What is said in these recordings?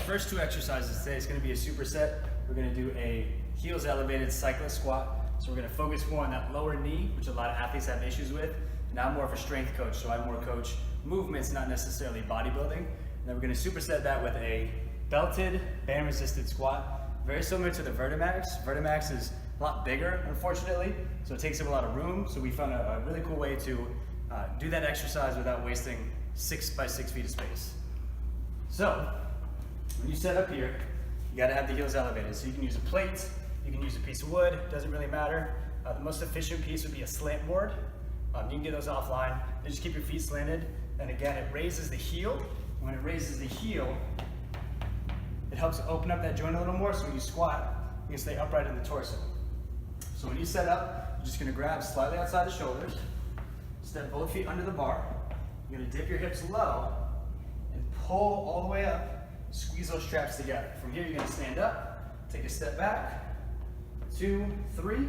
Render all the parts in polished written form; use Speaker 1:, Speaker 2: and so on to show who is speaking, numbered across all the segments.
Speaker 1: first two exercises today is going to be a superset. We're going to do a heels elevated cyclist squat. So we're going to focus more on that lower knee, which a lot of athletes have issues with. And I'm more of a strength coach, so I more coach movements, not necessarily bodybuilding. And then we're going to superset that with a belted band resisted squat, very similar to the Vertimax. Vertimax is a lot bigger, unfortunately, so it takes up a lot of room. So we found a really cool way to do that exercise without wasting 6 by 6 feet of space. So when you set up here, you got to have the heels elevated. So you can use a plate, you can use a piece of wood, doesn't really matter. The most efficient piece would be a slant board. You can get those offline. And just keep your feet slanted. And again, it raises the heel. When it raises the heel, it helps open up that joint a little more, so when you squat, you can stay upright in the torso. So when you set up, you're just going to grab slightly outside the shoulders, step both feet under the bar. You're going to dip your hips low and pull all the way up. Squeeze those straps together. From here, you're going to stand up, take a step back, 2, 3,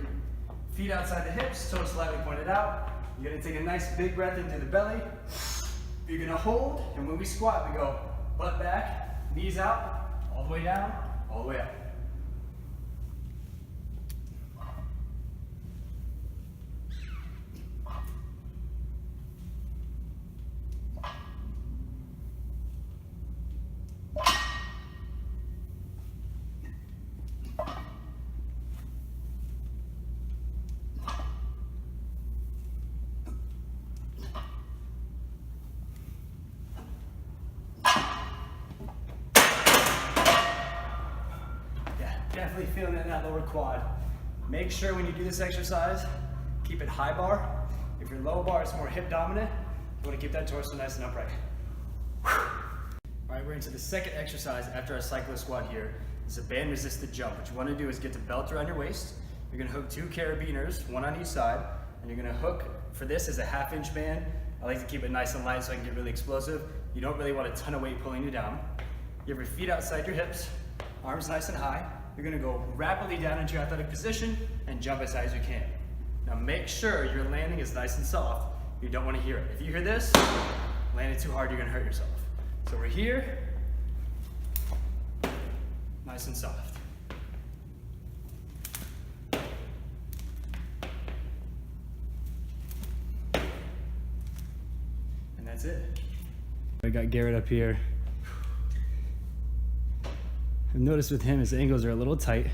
Speaker 1: feet outside the hips, toes slightly pointed out. You're going to take a nice big breath into the belly. You're going to hold, and when we squat, we go butt back, knees out, all the way down, all the way up. Definitely feeling it in that lower quad. Make sure when you do this exercise, keep it high bar. If your low bar is more hip dominant, you want to keep that torso nice and upright. All right, we're into the second exercise after our cyclist squat here. It's a band resisted jump. What you want to do is get the belt around your waist. You're going to hook 2 carabiners, one on each side, and you're going to hook, for this is a 1/2 inch band. I like to keep it nice and light so I can get really explosive. You don't really want a ton of weight pulling you down. You have your feet outside your hips, arms nice and high. You're going to go rapidly down into your athletic position and jump as high as you can. Now make sure your landing is nice and soft. You don't want to hear it. If you hear this, land it too hard, you're going to hurt yourself. So we're here, nice and soft. And that's it. I got Garrett up here. I've noticed with him, his angles are a little tight.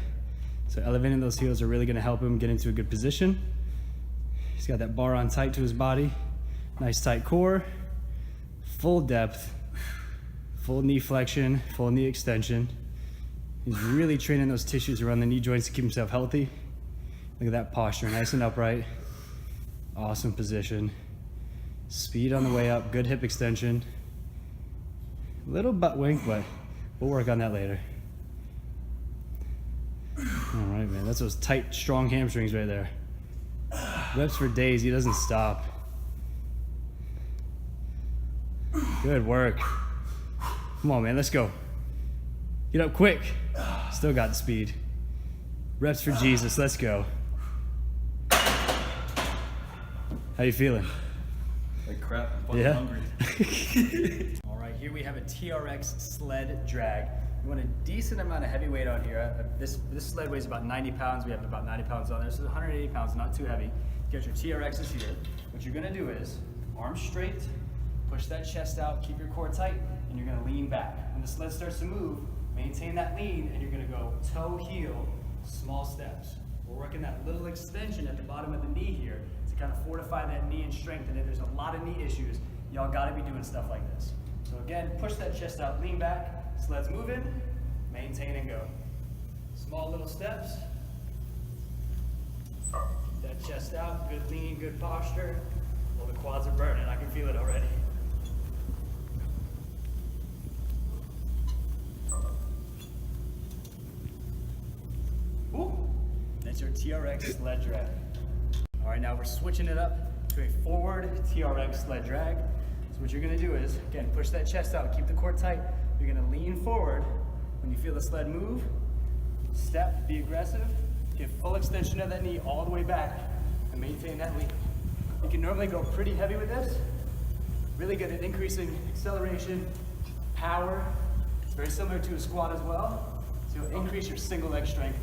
Speaker 1: So elevating those heels are really gonna help him get into a good position. He's got that bar on tight to his body. Nice tight core, full depth, full knee flexion, full knee extension. He's really training those tissues around the knee joints to keep himself healthy. Look at that posture, nice and upright. Awesome position. Speed on the way up, good hip extension. Little butt wink, but we'll work on that later. All right, man, that's those tight, strong hamstrings right there. Reps for days, he doesn't stop. Good work. Come on, man, let's go. Get up quick. Still got the speed. Reps for Jesus, let's go. How you feeling?
Speaker 2: Like crap, I'm fucking hungry.
Speaker 1: All right, here we have a TRX sled drag. You want a decent amount of heavy weight on here. This sled weighs about 90 pounds. We have about 90 pounds on there, so 180 pounds, not too heavy. Get your TRXs here. What you're gonna do is arms straight, push that chest out, keep your core tight, and you're gonna lean back. When the sled starts to move, maintain that lean, and you're gonna go toe, heel, small steps. We're working that little extension at the bottom of the knee here to kind of fortify that knee and strengthen it. There's a lot of knee issues. Y'all gotta be doing stuff like this. So again, push that chest out, lean back, sled's moving, maintain and go. Small little steps. Keep that chest out, good lean, good posture. Well, the quads are burning, I can feel it already. Woo. That's your TRX sled drag. All right, now we're switching it up to a forward TRX sled drag. So what you're gonna do is, again, push that chest out, keep the core tight. You're gonna lean forward. When you feel the sled move, step, be aggressive, get full extension of that knee all the way back, and maintain that lean. You can normally go pretty heavy with this. Really good at increasing acceleration, power. It's very similar to a squat as well. So you'll increase your single leg strength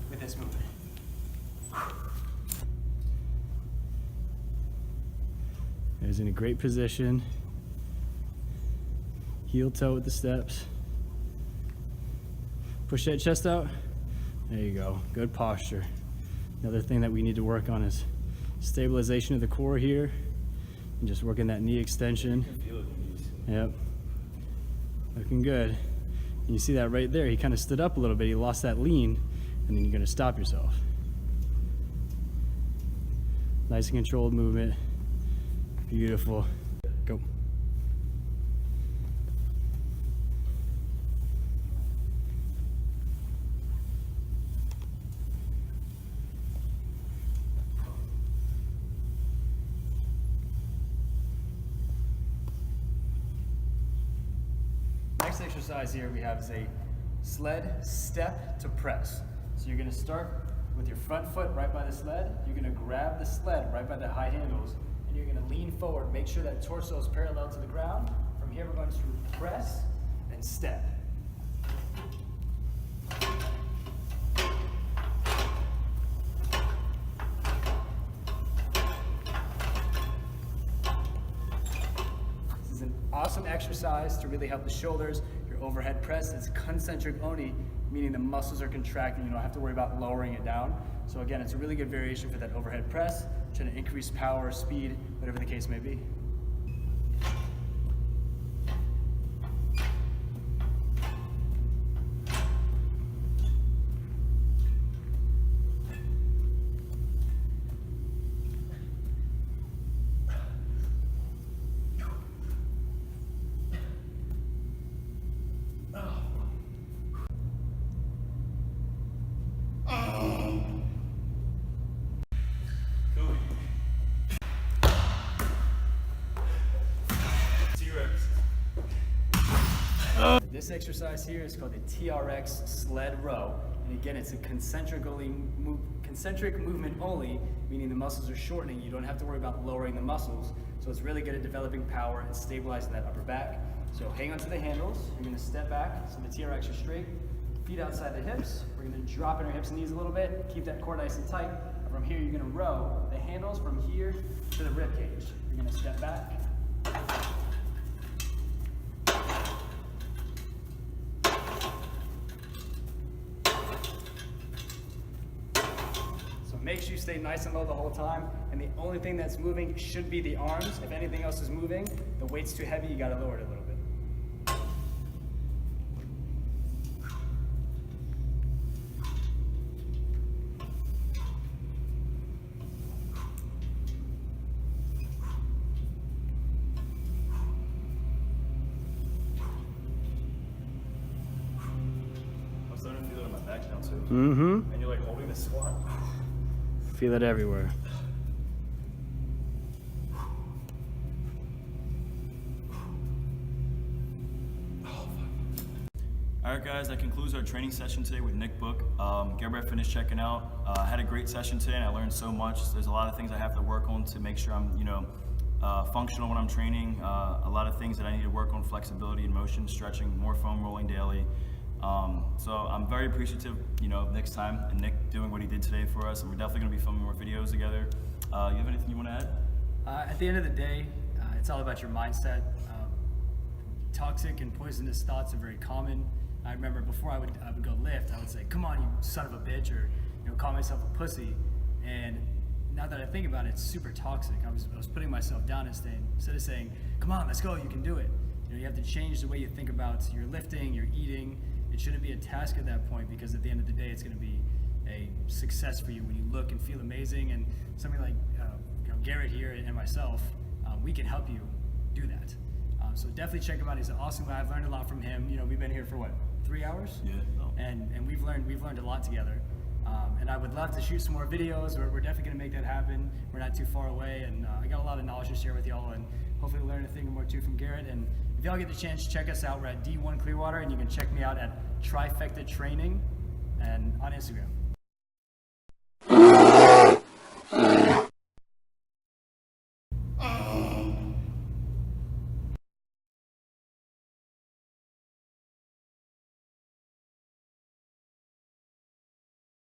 Speaker 1: with this movement.
Speaker 3: He's in a great position. Heel toe with the steps. Push that chest out. There you go. Good posture. Another thing that we need to work on is stabilization of the core here and just working that knee extension. Yep. Looking good. And you see that right there. He kind of stood up a little bit. He lost that lean, and then you're going to stop yourself. Nice and controlled movement. Beautiful. Go.
Speaker 1: Next exercise here we have is a sled step to press. So you're gonna start with your front foot right by the sled. You're gonna grab the sled right by the high handles, and you're gonna lean forward. Make sure that torso is parallel to the ground. From here, we're going to press and step. This is an awesome exercise to really help the shoulders. Your overhead press is concentric only, meaning the muscles are contracting. You don't have to worry about lowering it down. So again, it's a really good variation for that overhead press, trying to increase power, speed, whatever the case may be. This exercise here is called the TRX sled row. And again, it's a concentric movement only, meaning the muscles are shortening. You don't have to worry about lowering the muscles. So it's really good at developing power and stabilizing that upper back. So hang on to the handles. You're gonna step back so the TRX are straight. Feet outside the hips. We're gonna drop in our hips and knees a little bit. Keep that core nice and tight. And from here, you're gonna row the handles from here to the rib cage. You're gonna step back. Make sure you stay nice and low the whole time, and the only thing that's moving should be the arms. If anything else is moving, the weight's too heavy, you gotta lower it a little bit.
Speaker 2: I'm starting to feel it in my back now too.
Speaker 3: Mm-hmm.
Speaker 2: And you're like holding the squat.
Speaker 3: Feel it everywhere.
Speaker 2: Alright guys, that concludes our training session today with Nick Book. Garbear Fitness checking out. I had a great session today and I learned so much. There's a lot of things I have to work on to make sure I'm, functional when I'm training. A lot of things that I need to work on: flexibility and motion, stretching, more foam rolling daily. So I'm very appreciative, of Nick's time and Nick doing what he did today for us. And we're definitely going to be filming more videos together. You have anything you want to add?
Speaker 1: At the end of the day, it's all about your mindset. Toxic and poisonous thoughts are very common. I remember before I would go lift, I would say, "Come on, you son of a bitch," or call myself a pussy. And now that I think about it, it's super toxic. I was putting myself down instead of saying, "Come on, let's go, you can do it." You have to change the way you think about your lifting, your eating. It shouldn't be a task at that point, because at the end of the day, it's going to be a success for you when you look and feel amazing. And somebody like Garrett here and myself, we can help you do that. So definitely check him out. He's an awesome guy. I've learned a lot from him. We've been here for what, 3 hours?
Speaker 2: Yeah.
Speaker 1: And we've learned a lot together. And I would love to shoot some more videos. We're definitely going to make that happen. We're not too far away, and I got a lot of knowledge to share with y'all, and hopefully learn a thing or more too from Garrett. And if y'all get the chance, check us out. We're at D1 Clearwater, and you can check me out at Trifecta Training and on Instagram.